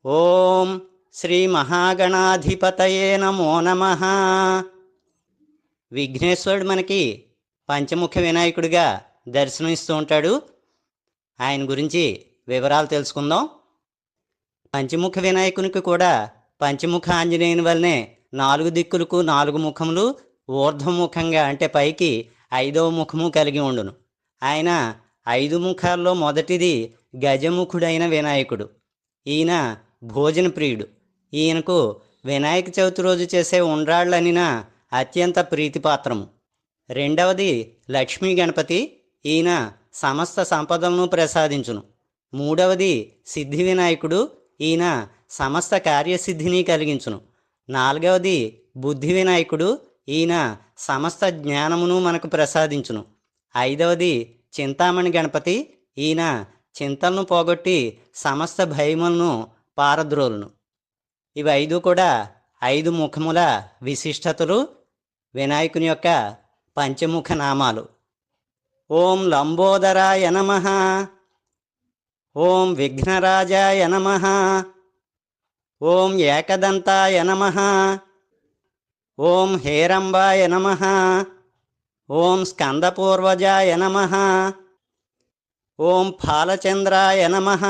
ఓం శ్రీ మహాగణాధిపతయే నమో నమః. విఘ్నేశ్వరుడు మనకి పంచముఖ వినాయకుడిగా దర్శనమిస్తూ ఉంటాడు. ఆయన గురించి వివరాలు తెలుసుకుందాం. పంచముఖ వినాయకునికి కూడా పంచముఖ ఆంజనేయుని వల్లనే 4 దిక్కులకు 4 ముఖములు, ఊర్ధ్వముఖంగా అంటే పైకి 5వ ముఖము కలిగి ఉండును. ఆయన 5 ముఖాల్లో మొదటిది గజముఖుడైన వినాయకుడు. ఈయన భోజన ప్రియుడు. ఈయనకు వినాయక చవితి రోజు చేసే ఉండ్రాళ్ళనిన అత్యంత ప్రీతిపాత్రము. రెండవది లక్ష్మీ గణపతి. ఈయన సమస్త సంపదలను ప్రసాదించును. మూడవది సిద్ధి వినాయకుడు. ఈయన సమస్త కార్యసిద్ధిని కలిగించును. నాలుగవది బుద్ధి వినాయకుడు. ఈయన సమస్త జ్ఞానమును మనకు ప్రసాదించును. ఐదవది చింతామణి గణపతి. ఈయన చింతలను పోగొట్టి సమస్త భయములను పారద్రోలును. ఇవి 5 కూడా 5 ముఖముల విశిష్టతలు, వినాయకుని యొక్క పంచముఖ నామాలు. ఓం లంబోదరాయ నమః, ఓం విఘ్నరాజాయ నమః, ఓం ఏకదంతాయ నమః, ఓం హేరంబాయ నమః, ఓం స్కందపూర్వజాయ నమః, ఓం ఫాలచంద్రాయ నమః,